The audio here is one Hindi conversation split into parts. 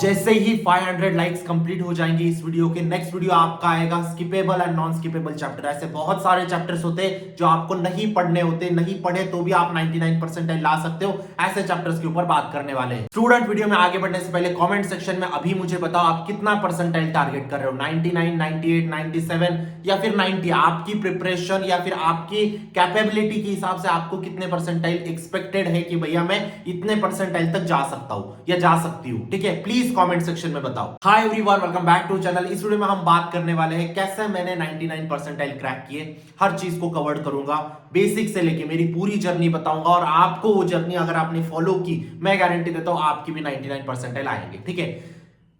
जैसे ही 500 लाइक्स कंप्लीट हो जाएंगे इस वीडियो के, नेक्स्ट वीडियो आपका आएगा skippable and non skippable chapter. ऐसे बहुत सारे चैप्टर्स होते हैं जो आपको नहीं पढ़ने होते, नहीं पढ़े तो भी आप 99 परसेंटाइल ला सकते हो। ऐसे चैप्टर्स के ऊपर बात करने वाले हैं। स्टूडेंट, वीडियो में आगे बढ़ने से पहले कमेंट सेक्शन में अभी मुझे बताओ आप कितना परसेंटाइल टारगेट कर रहे हो, 99, 98, 97 या फिर 90। आपकी प्रिपरेशन या फिर आपकी कैपेबिलिटी के हिसाब से आपको कितने परसेंटाइल एक्सपेक्टेड है कि भैया मैं इतने परसेंटाइल तक जा सकता हूं या जा सकती हूं। ठीक है, प्लीज कमेंट सेक्शन में बताओ। Hi everyone, welcome back to channel. इस वीडियो में हम बात करने वाले हैं कैसे मैंने 99 परसेंटाइल क्रैक किए। हर चीज को कवर करूंगा, बेसिक से लेके मेरी पूरी जर्नी बताऊंगा, और आपको वो जर्नी अगर आपने फॉलो की, मैं गारंटी देता हूं आपकी भी 99 परसेंटाइल आएंगे। ठीक है,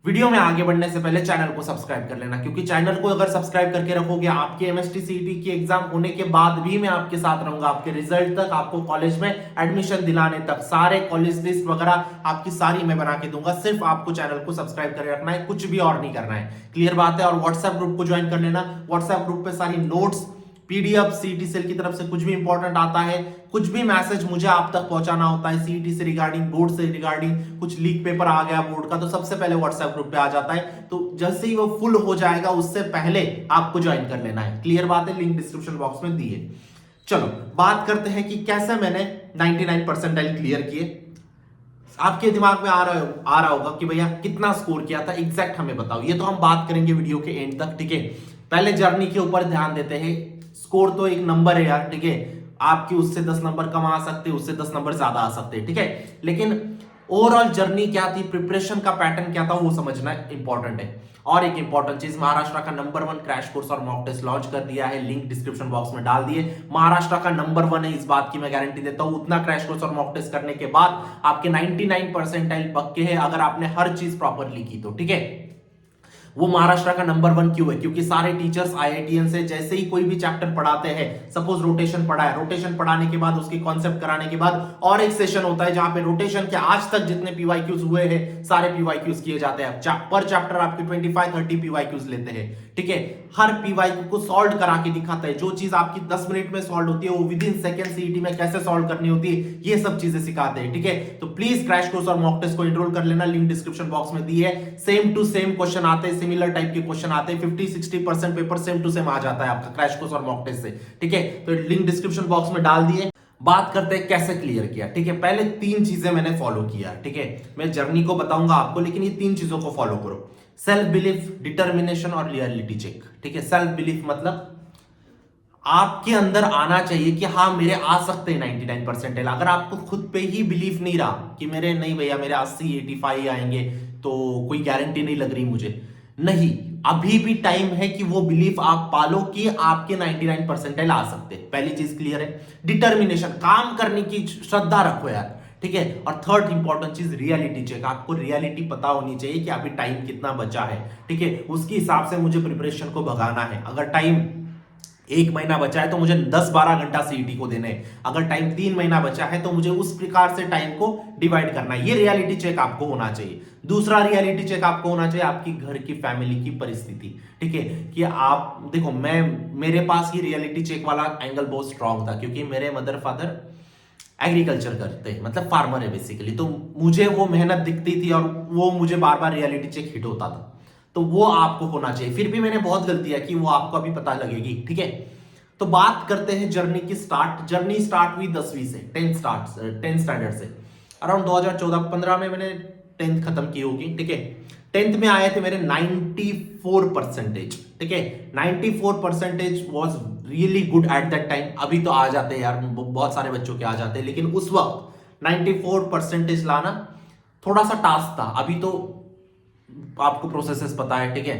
वीडियो में आगे बढ़ने से पहले चैनल को सब्सक्राइब कर लेना, क्योंकि चैनल को अगर सब्सक्राइब करके रखोगे, आपके एमएसटी सीईटी की एग्जाम होने के बाद भी मैं आपके साथ रहूंगा, आपके रिजल्ट तक, आपको कॉलेज में एडमिशन दिलाने तक, सारे कॉलेज लिस्ट वगैरह आपकी सारी मैं बना के दूंगा। सिर्फ आपको चैनल को सब्सक्राइब करके रखना है, कुछ भी और नहीं करना है। क्लियर बात है? और व्हाट्सएप ग्रुप को ज्वाइन कर लेना। व्हाट्सएप ग्रुप पे सारी नोट्स, पीडीएफ, सीईटी सेल की तरफ से कुछ भी इंपॉर्टेंट आता है, कुछ भी मैसेज मुझे आप तक पहुंचाना होता है सीईटी से रिगार्डिंग, बोर्ड से रिगार्डिंग, कुछ लीक पेपर आ गया बोर्ड का, तो सबसे पहले व्हाट्सएप ग्रुप पे आ जाता है। तो जैसे ही वो फुल हो जाएगा उससे पहले आपको ज्वाइन कर लेना है। क्लियर बात है? लिंक डिस्क्रिप्शन बॉक्स में दी है। चलो बात करते हैं कि कैसे मैंने 99 परसेंटाइल क्लियर किए। आपके दिमाग में आ रहा होगा कि भैया कितना स्कोर किया था एग्जैक्ट हमें बताओ। ये तो हम बात करेंगे वीडियो के एंड तक। ठीक है, पहले जर्नी के ऊपर ध्यान देते हैं। स्कोर तो एक नंबर है यार, ठीक है, आपकी उससे 10 नंबर कम आ सकते, उससे 10 नंबर ज्यादा आ सकते हैं। ठीक है, लेकिन ओवरऑल जर्नी क्या थी, प्रिपरेशन का पैटर्न क्या था, वो समझना इंपॉर्टेंट है। और एक इंपॉर्टेंट चीज, महाराष्ट्र का नंबर 1 क्रैश कोर्स और मॉक टेस्ट लॉन्च कर दिया है, लिंक डिस्क्रिप्शन बॉक्स में डाल दिए। महाराष्ट्र का नंबर 1 है, इस बात की मैं गारंटी देता हूं। उतना क्रैश कोर्स और मॉक टेस्ट करने के बाद आपके 99 परसेंटाइल पक्के हैं, अगर आपने हर चीज प्रॉपरली की तो। ठीक है, वो महाराष्ट्र का नंबर 1 क्यों है? क्योंकि सारे टीचर्स आईआईटीएन से जैसे ही कोई भी चैप्टर पढ़ाते हैं, सपोज रोटेशन पढ़ा है, रोटेशन पढ़ाने के बाद उसके कॉन्सेप्ट कराने के बाद और एक सेशन होता है जहां पे रोटेशन के आज तक जितने पीवाईक्यूज हुए हैं सारे पीवाईक्यूज किए जाते हैं। पर चैप्टर आपके 25-30 पीवाईक्यूज लेते हैं। ठीक है, हर पीवाईक्यू को सॉल्व करा के दिखाता है। जो चीज आपकी 10 मिनट में सॉल्व होती है वो विद इन सेकंड सीईटी में कैसे सॉल्व करनी होती है, ये सब चीजें सिखाते हैं। ठीक है, तो प्लीज क्रैश कोर्स और मॉक टेस्ट को एनरोल कर लेना, लिंक डिस्क्रिप्शन बॉक्स में दी है। सेम टू सेम क्वेश्चन आते हैं, सिमिलर टाइप के क्वेश्चन आते हैं, 50-60% पेपर सेम टू सेम आ जाता है आपका क्रैश कोर्स और मॉक टेस्ट से। ठीक है, तो लिंक डिस्क्रिप्शन बॉक्स में डाल दिए। बात करते हैं कैसे क्लियर किया। ठीक है, पहले 3 चीजें मैंने फॉलो किया। ठीक है, मैं जर्नी को बताऊंगा आपको, लेकिन ये 3 चीजों को फॉलो करो। सेल्फ बिलीफ, डिटर्मिनेशन और रियलिटी चेक। ठीक है, सेल्फ बिलीफ मतलब आपके अंदर आना चाहिए कि हाँ मेरे आ सकते हैं 99 परसेंटाइल। अगर आपको खुद पे ही बिलीफ नहीं रहा कि मेरे नहीं भैया मेरे 80-85 आएंगे, तो कोई गारंटी नहीं लग रही मुझे, नहीं, अभी भी टाइम है कि वो बिलीफ आप पालो कि आपके 99 परसेंटाइल आ सकते हैं। पहली चीज क्लियर है। डिटर्मिनेशन, काम करने की श्रद्धा रखो यार। ठीक है, और थर्ड इंपॉर्टेंट चीज रियलिटी चेक। आपको रियलिटी पता होनी चाहिए कि अभी टाइम कितना बचा है। ठीक है, उसके हिसाब से मुझे प्रिपरेशन को भगाना है। अगर टाइम 1 महीना बचा है तो मुझे 10-12 घंटा सीईटी को देने हैं। अगर टाइम 3 महीना बचा है तो मुझे उस प्रकार से टाइम को डिवाइड करना है। ये रियलिटी चेक आपको होना चाहिए। दूसरा रियलिटी चेक आपको होना चाहिए आपकी घर की फैमिली की परिस्थिति। ठीक है, कि आप देखो, मेरे पास ये रियलिटी चेक वाला एंगल बहुत स्ट्रांग था, क्योंकि मेरे मदर फादर एग्रीकल्चर करते हैं, मतलब फार्मर है बेसिकली। तो मुझे वो मेहनत दिखती थी और वो मुझे बार बार रियलिटी चेक हिट होता था। तो वो आपको होना चाहिए। फिर भी मैंने बहुत गलतियां की, वो आपको अभी पता लगेगी। ठीक है, तो बात करते हैं जर्नी की स्टार्ट। जर्नी स्टार्ट हुई 10वीं से, 10th स्टैंडर्ड से। अराउंड 2014-15 में मैंने 10th खत्म की होगी। ठीक है, 10th में आए थे मेरे 94 परसेंटेज। ठीक है, 94 percentage was really good at that time. अभी तो आ जाते हैं यार, बहुत सारे बच्चों के आ जाते हैं, लेकिन उस वक्त 94 परसेंटेज लाना थोड़ा सा टास्क था। अभी तो आपको प्रोसेसेस पता है। ठीक है,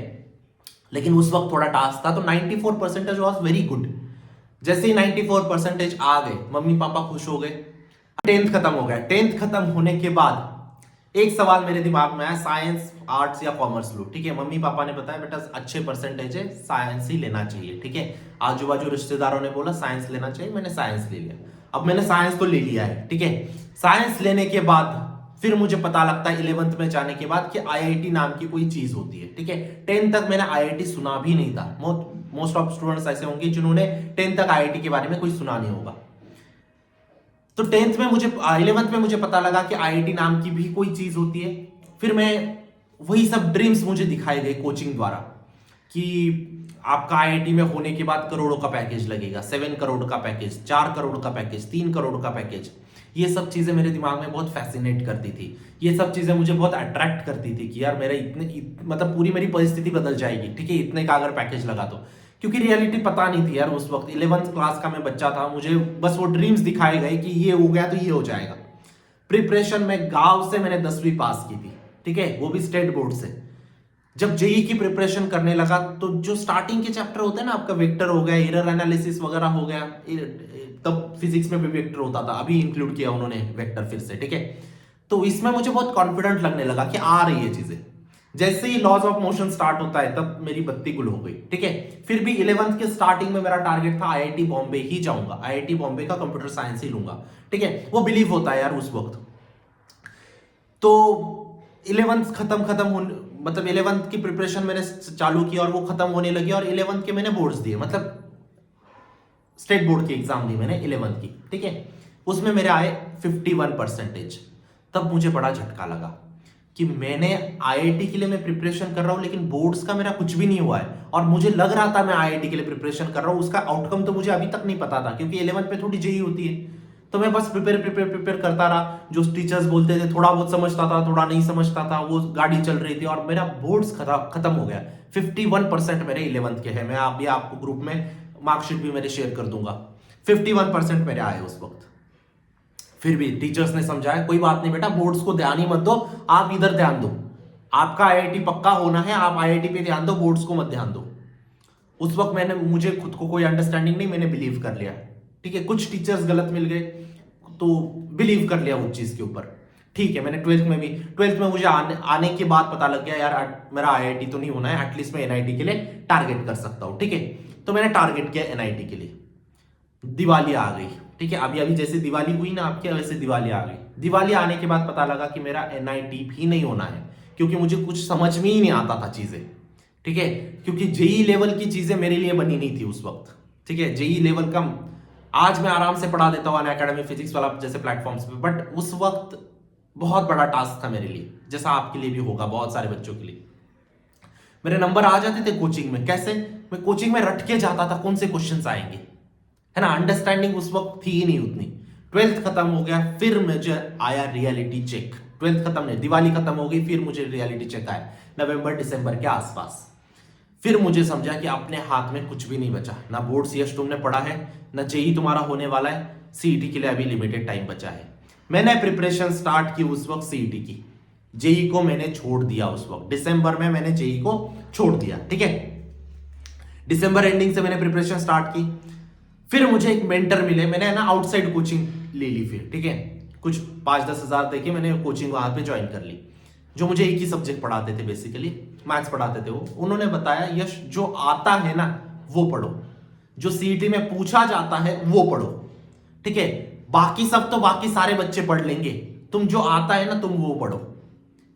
लेकिन उस वक्त थोड़ा टास्क था। तो 94 परसेंटेज वॉज वेरी गुड। जैसे ही 94 परसेंटेज आ गए, मम्मी पापा खुश हो गए। 10th खत्म हो गया। 10th खत्म होने के बाद एक सवाल मेरे दिमाग में आया, साइंस, आर्ट्स या कॉमर्स लो। ठीक है, मम्मी पापा ने बताया बेटा अच्छे परसेंटेज है, साइंस ही लेना चाहिए। ठीक है, आजू बाजू रिश्तेदारों ने बोला साइंस लेना चाहिए, मैंने साइंस ले लिया। अब मैंने साइंस तो ले लिया है। ठीक है, साइंस लेने के बाद फिर मुझे पता लगता है 11th में जाने के बाद कि आईआईटी नाम की कोई चीज होती है। ठीक है, 10th तक मैंने आईआईटी सुना भी नहीं था। मोस्ट ऑफ स्टूडेंट्स ऐसे होंगे जिन्होंने 10th तक आईआईटी के बारे में कोई सुना नहीं होगा। तो 11th में मुझे पता लगा कि आईआईटी नाम की भी कोई चीज होती है। फिर मैं वही सब ड्रीम्स मुझे दिखाए गए कोचिंग द्वारा कि आपका आईआईटी में होने के बाद करोड़ों का पैकेज लगेगा, 7 करोड़ का पैकेज, 4 करोड़ का पैकेज, 3 करोड़ का पैकेज। ये सब चीजें मेरे दिमाग में बहुत फैसिनेट करती थी, ये सब चीजें मुझे बहुत अट्रैक्ट करती थी कि यार मेरा मतलब पूरी मेरी परिस्थिति बदल जाएगी, ठीक है, इतने का अगर पैकेज लगा तो। क्योंकि रियलिटी पता नहीं थी यार उस वक्त, 11th क्लास का मैं बच्चा था, मुझे बस वो ड्रीम्स दिखाए गए कि ये हो गया तो ये हो जाएगा। प्रिपरेशन में गांव से मैंने 10वीं पास की थी, ठीक है, वो भी स्टेट बोर्ड से। जब जेई की प्रिपरेशन करने लगा तो जो स्टार्टिंग के चैप्टर होते हैं ना, आपका वेक्टर हो गया, एरर एनालिसिस वगैरह हो गया, तब फिजिक्स में भी वेक्टर होता था, अभी इंक्लूड किया उन्होंने वेक्टर फिर से, ठीक है। तो इसमें मुझे बहुत कॉन्फिडेंट लगने लगा कि आ रही है चीजें। जैसे ही लॉज ऑफ मोशन स्टार्ट होता है तब मेरी बत्ती गुल हो गई, ठीक है। फिर भी 11th के स्टार्टिंग में मेरा टारगेट था आईआईटी बॉम्बे ही जाऊंगा, आईआईटी बॉम्बे का कंप्यूटर साइंस ही लूंगा, ठीक है। वो बिलीव होता है यार उस वक्त। तो 11th खत्म होने, मतलब 11th की प्रिपरेशन मैंने चालू की और वो खत्म होने लगी, और 11th के मैंने बोर्ड्स दिए, मतलब स्टेट बोर्ड की एग्जाम दी मैंने 11th की, ठीक है। उसमें मेरे आए 51%। तब मुझे बड़ा झटका लगा कि मैंने आईआईटी के लिए मैं प्रिपरेशन कर रहा हूं, लेकिन बोर्ड्स का मेरा कुछ भी नहीं हुआ है, और मुझे लग रहा था मैं आईआईटी के लिए प्रिपरेशन कर रहा हूं, उसका आउटकम तो मुझे अभी तक नहीं पता था, क्योंकि 11th पे थोड़ी जेई होती है। तो मैं बस प्रिपेयर करता रहा, जो टीचर्स बोलते थे थोड़ा बहुत समझता था, थोड़ा नहीं समझता था, वो गाड़ी चल रही थी, और मेरा बोर्ड्स खत्म हो गया। 51% मेरे 11th के हैं, मैं अभी आपको ग्रुप में मार्कशीट भी मेरे शेयर कर दूंगा। 51% मेरे आए उस वक्त। फिर भी टीचर्स ने समझाया कोई बात नहीं बेटा, बोर्ड्स को ध्यान ही मत दो, आप इधर ध्यान दो, आपका आईआईटी पक्का होना है, आप आईआईटी पे ध्यान दो, बोर्ड्स को मत ध्यान दो। उस वक्त मुझे खुद को कोई अंडरस्टैंडिंग नहीं, मैंने बिलीव कर लिया, ठीक है। कुछ टीचर्स गलत मिल गए तो बिलीव कर लिया उस चीज के ऊपर, ठीक है। मैंने 12th में मुझे आने के बाद पता लग गया यार मेरा आईआईटी तो नहीं होना है, एटलीस्ट मैं एनआईटी के लिए टारगेट कर सकता हूं, ठीक है। तो मैंने टारगेट किया एनआईटी के लिए। दिवाली आ गई, ठीक है, अभी अभी जैसे दिवाली हुई ना आपके, वैसे दिवाली आ गई। दिवाली आने के बाद पता लगा कि मेरा एनआईटी भी नहीं होना है, क्योंकि मुझे कुछ समझ में ही नहीं आता था चीजें, ठीक है। क्योंकि जेई लेवल की चीजें मेरे लिए बनी नहीं थी उस वक्त, ठीक है। जेई लेवल का आज मैं आराम से पढ़ा देता हूँ अनअकैडमी फिजिक्स वाला जैसे प्लेटफॉर्म्स पे, बट उस वक्त बहुत बड़ा टास्क था मेरे लिए, जैसा आपके लिए भी होगा, बहुत सारे बच्चों के लिए। मेरे नंबर आ जाते थे कोचिंग में, कैसे? मैं कोचिंग में रट के जाता था कौन से क्वेश्चंस आएंगे, है ना। अंडरस्टैंडिंग उस वक्त थी ही नहीं उतनी। 12th खत्म हो गया, फिर मुझे आया रियलिटी चेक। 12th खत्म नहीं, दिवाली खत्म हो गई, फिर मुझे रियलिटी चेक आया नवंबर दिसंबर के आसपास। फिर मुझे समझा कि अपने हाथ में कुछ भी नहीं बचा, ना बोर्ड सीएस तुमने पढ़ा है, ना जेई तुम्हारा होने वाला है, सीईटी के लिए अभी लिमिटेड टाइम बचा है। मैंने प्रिपरेशन स्टार्ट की उस वक्त सीईटी की, जेई को मैंने छोड़ दिया उस वक्त, दिसंबर में मैंने जेई को छोड़ दिया, ठीक है। दिसंबर एंडिंग से मैंने प्रिपरेशन स्टार्ट की। फिर मुझे एक मेंटर मिले, मैंने ना आउटसाइड कोचिंग ले ली फिर, ठीक है। कुछ 5-10 हजार देके मैंने कोचिंग वहां पे ज्वाइन कर ली, जो मुझे एक ही सब्जेक्ट पढ़ाते थे, बेसिकली मैथ्स पढ़ाते थे वो। उन्होंने बताया यश जो आता है ना वो पढ़ो, जो सीईटी में पूछा जाता है वो पढ़ो, ठीक है। बाकी सब तो बाकी सारे बच्चे पढ़ लेंगे, तुम जो आता है ना तुम वो पढ़ो।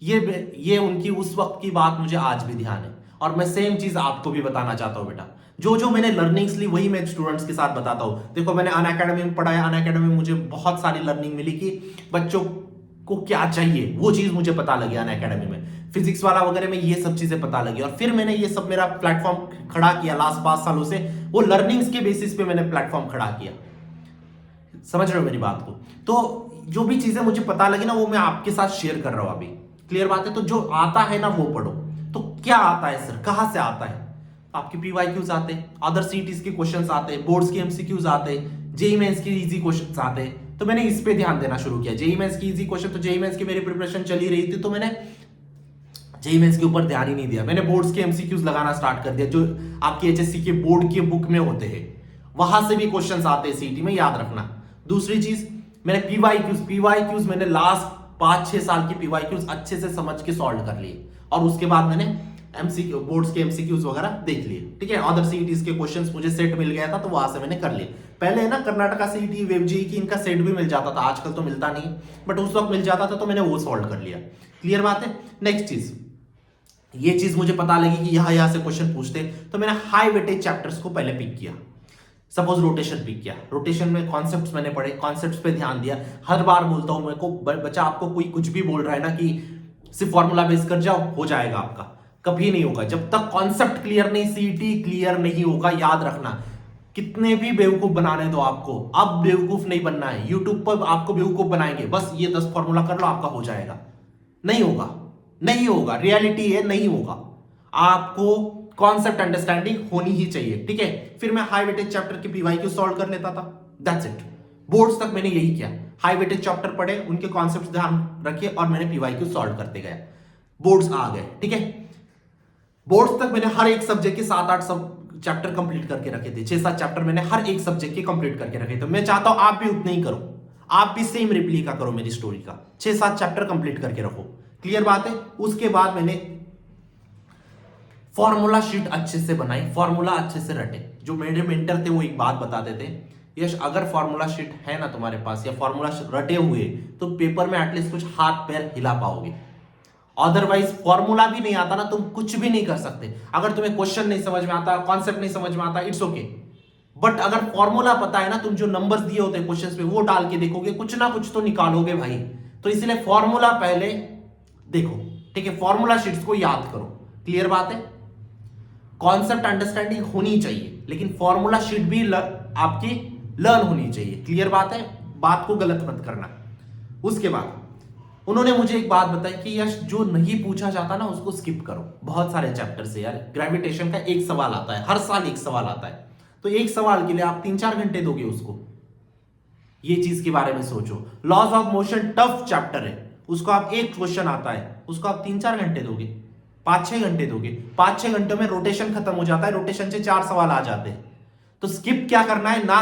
ये उनकी उस वक्त की बात मुझे आज भी ध्यान है, और मैं सेम चीज आपको भी बताना चाहता हूं बेटा। जो जो मैंने लर्निंग्स ली वही मैं स्टूडेंट्स के साथ बताता हूं। देखो मैंने अनअकैडमी में पढ़ाया, अनअकैडमी में मुझे बहुत सारी लर्निंग मिली कि बच्चों को क्या चाहिए, वो चीज मुझे पता लगी अनअकैडमी में। फिजिक्स वाला वगैरह में ये सब चीजें पता लगी, और फिर मैंने ये सब मेरा प्लेटफॉर्म खड़ा किया लास्ट 5 सालों से, वो लर्निंग्स के बेसिस पे मैंने प्लेटफॉर्म खड़ा किया। समझ रहे हो मेरी बात को? तो जो भी चीजें मुझे पता लगी ना वो मैं आपके साथ शेयर कर रहा हूं अभी, क्लियर बात है। तो जो आता है ना वो पढ़ो। तो क्या आता है सर, कहां से आता है? आपके पीवाईक्यूज आते हैं, अदर सीटीज के क्वेश्चंस आते हैं, बोर्ड्स के एमसीक्यूज आते हैं, जेई मेंस के इजी क्वेश्चंस आते हैं। तो मैंने इस पे ध्यान देना शुरू किया। जेई मेंस की इजी क्वेश्चन, तो जेई मेंस की मेरी प्रिपरेशन चली रही थी, तो मैंने जेई मेंस के ऊपर ध्यान ही नहीं दिया। मैंने बोर्ड्स के एमसीक्यूज लगाना स्टार्ट कर दिया, जो आपके एचएससी के बोर्ड के बुक में होते हैं, वहां से भी क्वेश्चंस आते हैं सीटी में, याद रखना। दूसरी चीज मैंने पीवाईक्यूज मैंने लास्ट 5-6 साल की पीवाईक्यूज अच्छे से समझ के सॉल्व कर लिए, और उसके बाद मैंने एमसीक्यू बोर्ड्स के एमसीक्यूज वगैरह देख लिए, ठीक है। अदर सीईटीज के क्वेश्चंस मुझे सेट मिल गया था, तो वहां से मैंने कर लिए। पहले है ना कर्नाटका सीईटी, वेब जेईई की इनका सेट भी मिल जाता था, आजकल तो मिलता नहीं, बट उस वक्त मिल जाता था, तो मैंने वो सॉल्व कर लिया। क्लियर बात है। नेक्स्ट चीज, ये चीज मुझे पता लगी कि यहां से क्वेश्चन पूछते, तो मैंने हाई वेटेज चैप्टर्स को पहले पिक किया। सपोज रोटेशन पिक किया, रोटेशन में कॉन्सेप्ट्स मैंने पढ़े, कॉन्सेप्ट्स पे ध्यान दिया। हर बार बोलता हूं मेरे को, बच्चा आपको कोई कुछ भी बोल रहा है ना कि सिर्फ फॉर्मूला बेस कर जाओ, हो जाएगा आपका। कभी नहीं होगा जब तक कॉन्सेप्ट क्लियर नहीं, सीईटी क्लियर नहीं होगा। याद रखना, कितने भी बेवकूफ बनाने दो आपको, अब बेवकूफ नहीं बनना है। यूट्यूब पर आपको बेवकूफ बनाएंगे, बस ये 10 फॉर्मूला कर लो आपका हो जाएगा। नहीं होगा, नहीं होगा, रियलिटी है नहीं होगा। आपको कॉन्सेप्ट अंडरस्टैंडिंग होनी ही चाहिए, ठीक है। फिर मैं हाई वेटेज चैप्टर के पीवाईक्यू सॉल्व कर लेता था, दैट्स इट। बोर्ड्स तक मैंने यही किया, हाई वेटेज चैप्टर पढ़े, उनके कॉन्सेप्ट ध्यान रखिए और मैंने पीवाईक्यू सॉल्व करते गया। बोर्ड्स आ गए, ठीक है। बोर्ड्स तक मैंने हर एक सब्जेक्ट के 7-8 सब चैप्टर कंप्लीट करके रखे थे, 6-7 चैप्टर मैंने हर एक सब्जेक्ट के कंप्लीट करके रखे थे। मैं चाहता हूं आप भी उतने ही करो, आप भी सेम रिप्लिका करो मेरी स्टोरी का, 6-7 चैप्टर कंप्लीट करके रखो। क्लियर बात है। उसके बाद मैंने फॉर्मूला शीट अच्छे से बनाई, फॉर्मूला अच्छे से रटे। जो मेरे मेंटर थे वो एक बात बताते थे, यश अगर फॉर्मूला शीट है ना तुम्हारे पास या फॉर्मूला रटे हुए तो पेपर में एटलीस्ट कुछ हाथ पैर हिला पाओगे। अदरवाइज फॉर्मूला भी नहीं आता ना, तुम कुछ भी नहीं कर सकते। अगर तुम्हें क्वेश्चन नहीं समझ में आता, कॉन्सेप्ट नहीं समझ में आता, इट्स ओके, बट अगर फॉर्मूला पता है ना, तुम जो नंबर्स दिए होते हैं क्वेश्चंस पे वो डाल के देखोगे, कुछ ना कुछ तो निकालोगे भाई। तो इसलिए फॉर्मूला पहले देखो, ठीक है। फॉर्मूला शीट्स को याद करो, क्लियर बात है। कॉन्सेप्ट अंडरस्टैंडिंग होनी चाहिए, लेकिन फॉर्मूला शीट भी आपकी लर्न होनी चाहिए, क्लियर बात है। बात को गलत मत करना। उसके बाद उन्होंने मुझे एक बात बताई कि यश जो नहीं पूछा जाता ना उसको स्किप करो। बहुत सारे चैप्टर से यार ग्रेविटेशन का एक सवाल आता है, हर साल एक सवाल आता है, तो एक सवाल के लिए आप 3-4 घंटे दोगे उसको। ये चीज के बारे में सोचो। Laws of motion tough chapter है, उसको आप एक क्वेश्चन आता है, उसको आप 3-4 घंटे दोगे, 5-6 घंटे दोगे। 5-6 घंटों में रोटेशन खत्म हो जाता है, रोटेशन से 4 सवाल आ जाते हैं। तो स्किप क्या करना है ना,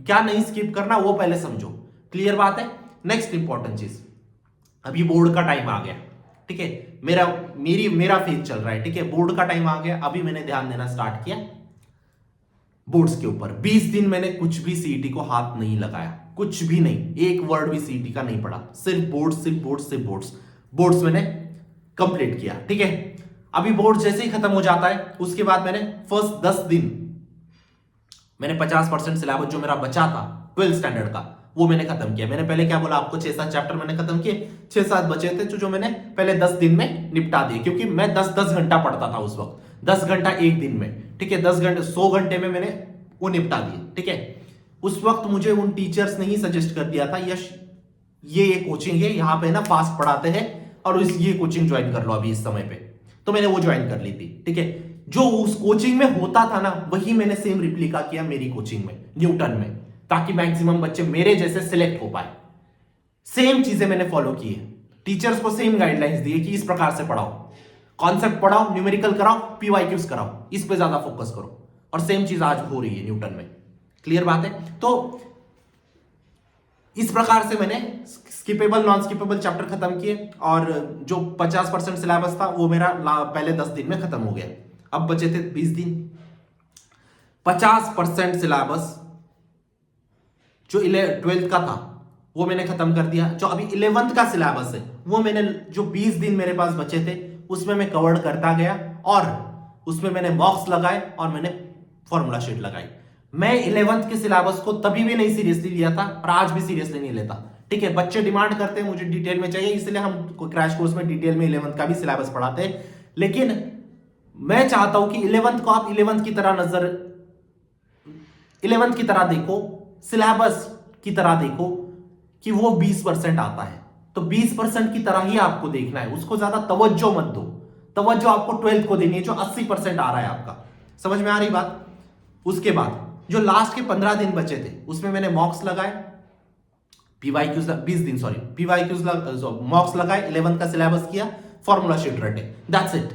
क्या नहीं स्किप करना वो पहले समझो, क्लियर बात है। नेक्स्ट इंपॉर्टेंट चीज, अभी बोर्ड का टाइम आ गया, ठीक है। मेरा फेज चल रहा है, ठीक है। बोर्ड का टाइम आ गया, अभी मैंने ध्यान देना स्टार्ट किया बोर्ड्स के ऊपर। 20 दिन मैंने कुछ भी सीईटी को हाथ नहीं लगाया, कुछ भी नहीं, एक वर्ड भी सीईटी का नहीं पढ़ा, सिर्फ बोर्ड्स, सिर्फ बोर्ड्स, सिर्फ बोर्ड्स। बोर्ड्स मैंने कंप्लीट किया, ठीक है। अभी बोर्ड जैसे ही खत्म हो जाता है, उसके बाद मैंने फर्स्ट 10 दिन मैंने 50% सिलेबस जो मेरा बचा था 12th स्टैंडर्ड का वो मैंने खत्म किया। मैंने पहले क्या बोला आपको, 6-7 चैप्टर मैंने खत्म किए, 6-7 बचे थे जो मैंने पहले 10 दिन में निपटा दिए, क्योंकि मैं 10-10 घंटा पढ़ता था उस वक्त, 10 घंटा एक दिन में, ठीक है। 10 घंटे 100 घंटे में मैंने वो निपटा दिए, ठीक है। उस वक्त मुझे उन टीचर्स ने ही सजेस्ट कर दिया था, यश ये कोचिंग है, यहाँ पे ना फास्ट पढ़ाते हैं और ये कोचिंग ज्वाइन कर लो अभी इस समय पे। तो मैंने वो ज्वाइन कर ली थी, ठीक है। जो उस कोचिंग में होता था ना वही मैंने सेम रिप्लिका किया मेरी कोचिंग में, न्यूटन में, ताकि मैक्सिमम बच्चे मेरे जैसे सिलेक्ट हो पाए। सेम चीजें मैंने फॉलो की है, टीचर्स को सेम गाइडलाइंस दिए कि इस प्रकार से पढ़ाओ, कॉन्सेप्ट पढ़ाओ, न्यूमेरिकल कराओ, पीवाईक्यूज कराओ, इस पे ज्यादा फोकस करो। और सेम चीज आज हो रही है न्यूटन में, क्लियर बात है। तो इस प्रकार से मैंने स्किपेबल नॉन स्किपेबल चैप्टर खत्म किए और जो 50% सिलेबस था वो मेरा पहले 10 दिन में खत्म हो गया। अब बचे थे 20 दिन। 50% सिलेबस जो 12th का था वो मैंने खत्म कर दिया। जो अभी 11th का सिलेबस है वो मैंने, जो 20 दिन मेरे पास बचे थे उसमें मैं कवर करता गया और उसमें मैंने मॉक्स लगाए और मैंने फॉर्मूला शीट लगाई। मैं 11th के सिलेबस को तभी भी नहीं सीरियसली लिया था और आज भी सीरियसली नहीं लेता, ठीक है। बच्चे डिमांड करते हैं मुझे डिटेल में चाहिए, इसलिए हम क्रैश कोर्स में डिटेल में 11th का भी सिलेबस पढ़ाते हैं। लेकिन मैं चाहता हूं कि 11th को आप 11th की तरह देखो, सिलेबस की तरह देखो कि वो 20% आता है तो 20% की तरह ही आपको देखना है, उसको ज्यादा तवज्जो मत दो। तवज्जो आपको 12th को देनी है जो 80% आ रहा है आपका। समझ में आ रही बात। उसके बाद जो लास्ट के 15 दिन बचे थे उसमें मैंने मॉक्स लगाए, पीवाईक्यूज 20 दिन सॉरी पीवाईक्यूज मॉक्स लगाए, 11th का सिलेबस किया, फॉर्मूला शीट रटे, that's it.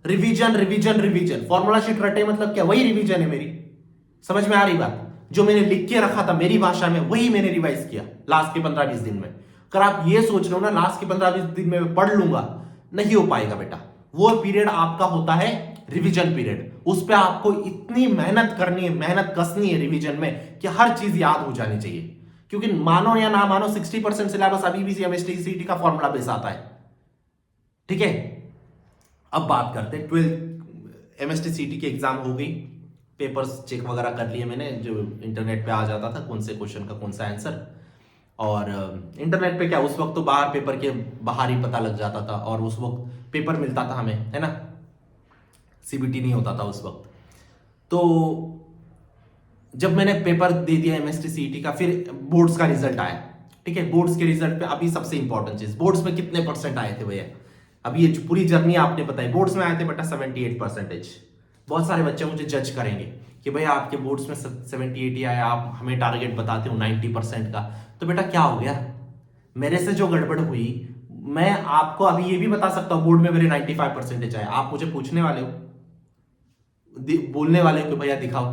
Revision revision revision, formula sheet रटे मतलब क्या, वही रिवीजन है मेरी। समझ में आ रही बात। जो मैंने लिख के रखा था मेरी भाषा में वही मैंने रिवाइज किया लास्ट के 15-20 दिन में। अगर आप ये सोच लो ना लास्ट के 15-20 दिन में पढ़ लूंगा, नहीं हो पाएगा बेटा। वो पीरियड आपका होता है रिवीजन पीरियड, उस पर आपको इतनी मेहनत करनी है, मेहनत कसनी है रिवीजन में कि हर चीज याद हो जानी चाहिए। क्योंकि मानो या ना मानो 60% सिलेबस अभी भी एमएसटी का फॉर्मूला बेस आता है, ठीक है। अब बात करते हैं 12 एमएसटी की एग्जाम हो गई, पेपर्स चेक वगैरह कर लिए मैंने, जो इंटरनेट पे आ जाता था कौन से क्वेश्चन का कौन सा आंसर। और इंटरनेट पे क्या उस वक्त तो बाहर पेपर के बाहर ही पता लग जाता था, और उस वक्त पेपर मिलता था हमें, है ना, सीबीटी नहीं होता था उस वक्त। तो जब मैंने पेपर दे दिया एमएसटी सीईटी का, फिर बोर्ड्स का रिजल्ट आया। ठीक है, बोर्ड्स के रिजल्ट पे अभी सबसे इंपॉर्टेंट चीज, बोर्ड्स में कितने परसेंट आए थे भैया। अभी ये पूरी जर्नी आपने बताई, बोर्ड्स में आए थे बेटा 78%। बहुत सारे बच्चे मुझे जज करेंगे कि भैया आपके बोर्ड्स में 78 ही आया, आप हमें टारगेट बताते हो 90% का, तो बेटा क्या हो गया, मेरे से जो गड़बड़ हुई, मैं आपको अभी ये भी बता सकता हूं बोर्ड में मेरे 95% आए, आप मुझे पूछने वाले हो, बोलने वाले हो कि भैया दिखाओ।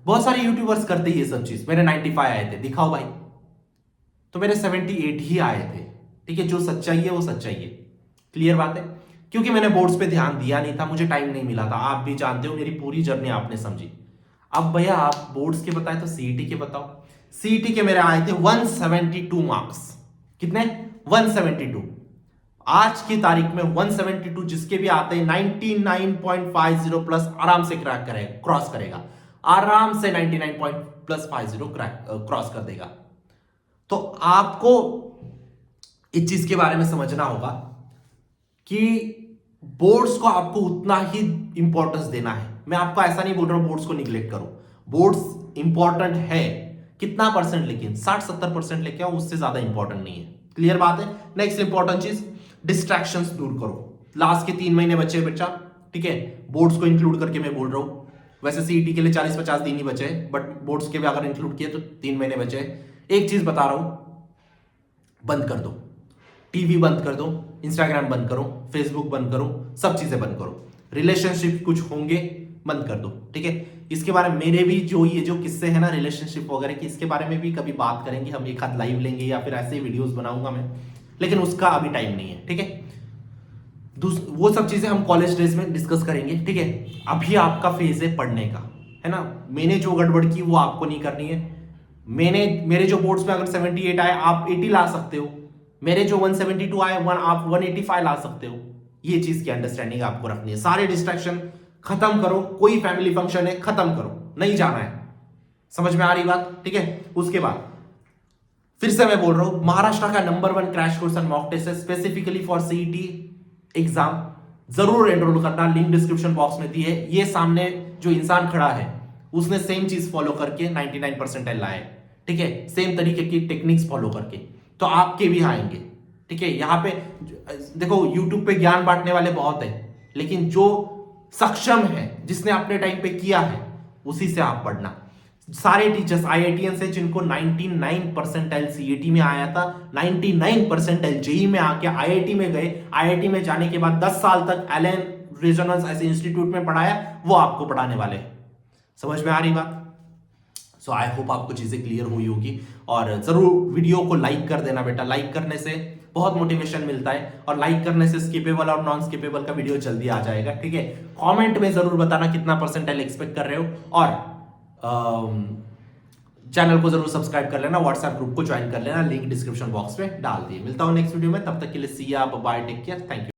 बहुत सारे यूट्यूबर्स करते ये सब चीज, मेरे 95 आए थे, दिखाओ भाई, तो मेरे 78 ही आए थे। ठीक है, जो सच्चाई है वो सच्चाई है, क्लियर बात है। क्योंकि मैंने बोर्ड्स पे ध्यान दिया नहीं था, मुझे टाइम नहीं मिला था, आप भी जानते हो, मेरी पूरी जर्नी आपने समझी। अब भैया आप बोर्ड्स के बताए तो सीईटी के बताओ। सीईटी के मेरे आए थे 172 मार्क्स। कितने? 172। आज की तारीख में 172 जिसके भी आते हैं 99.50 प्लस आराम से क्रैक करेगा, क्रॉस करेगा, आराम से 99.50 क्रॉस कर देगा। तो आपको इस चीज के बारे में समझना होगा कि बोर्ड्स को आपको उतना ही इंपॉर्टेंस देना है। मैं आपको ऐसा नहीं बोल रहा हूं बोर्ड्स को निग्लेक्ट करो, बोर्ड्स इंपॉर्टेंट है, कितना परसेंट, लेकिन 60-70% लेके आओ, उससे ज्यादा इंपॉर्टेंट नहीं है, क्लियर बात है। नेक्स्ट इंपॉर्टेंट चीज, डिस्ट्रैक्शंस दूर करो। लास्ट के 3 महीने बचे बच्चा, ठीक है, बोर्ड्स को इंक्लूड करके मैं बोल रहा हूं, वैसे सीईटी के लिए 40-50 दिन ही बचे, बट बोर्ड्स के भी अगर इंक्लूड किए तो 3 महीने बचे। एक चीज बता रहा हूं, बंद कर दो, टीवी बंद कर दो, इंस्टाग्राम बंद करो, फेसबुक बंद करो, सब चीजें बंद करो, रिलेशनशिप कुछ होंगे बंद कर दो। ठीक है, इसके बारे में मेरे भी जो ये जो किस्से हैं ना रिलेशनशिप वगैरह की, इसके बारे में भी कभी बात करेंगे हम, एक आध लाइव लेंगे या फिर ऐसे वीडियोस बनाऊंगा मैं, लेकिन उसका अभी टाइम नहीं है। ठीक है, वो सब चीजें हम कॉलेज डेज में डिस्कस करेंगे। ठीक है, अभी आपका फेज है पढ़ने का, है ना, मैंने जो गड़बड़ की वो आपको नहीं करनी है। मेरे जो बोर्ड्स में अगर 78 आए, आप 80 ला सकते हो, मेरे जो 172 आए आप 185 ला सकते हो। ये चीज की अंडरस्टैंडिंग आपको रखनी है। सारे डिस्ट्रैक्शन खत्म करो, कोई फैमिली फंक्शन है खत्म करो, नहीं जाना है, समझ में आ रही बात। ठीक है, उसके बाद फिर से मैं बोल रहा हूं, महाराष्ट्र का number 1 crash course and mock test है स्पेसिफिकली फॉर सीईटी एग्जाम, जरूर एनरोल करना, लिंक डिस्क्रिप्शन बॉक्स में दी है। ये सामने जो इंसान खड़ा है उसने सेम चीज फॉलो करके 99% लाए, ठीक है, सेम तरीके की टेक्निक्स फॉलो करके, तो आपके भी आएंगे। ठीक है, यहां पे देखो यूट्यूब पे ज्ञान बांटने वाले बहुत है, लेकिन जो सक्षम है, जिसने अपने टाइम पे किया है, उसी से आप पढ़ना। सारे टीचर्स आईआईटीएन से जिनको 99% सीईटी में आया था, 99% जेई में आके आईआईटी में गए, आईआईटी में जाने के बाद 10 साल तक एलन रेजोनेंस ऐसे इंस्टीट्यूट में पढ़ाया, वो आपको पढ़ाने वाले हैं। समझ में आ रही बात। सो आई होप आपको चीजें क्लियर हुई होगी, और जरूर वीडियो को लाइक कर देना बेटा, लाइक करने से बहुत मोटिवेशन मिलता है, और लाइक करने से स्किपेबल और नॉन स्किपेबल का वीडियो जल्दी आ जाएगा। ठीक है, कमेंट में जरूर बताना कितना परसेंटाइल एक्सपेक्ट कर रहे हो, और चैनल को जरूर सब्सक्राइब कर लेना, व्हाट्सएप ग्रुप को ज्वाइन कर लेना, लिंक डिस्क्रिप्शन बॉक्स में डाल दिए। मिलता हूं नेक्स्ट वीडियो में, तब तक के लिए see ya bye, take care, thank you.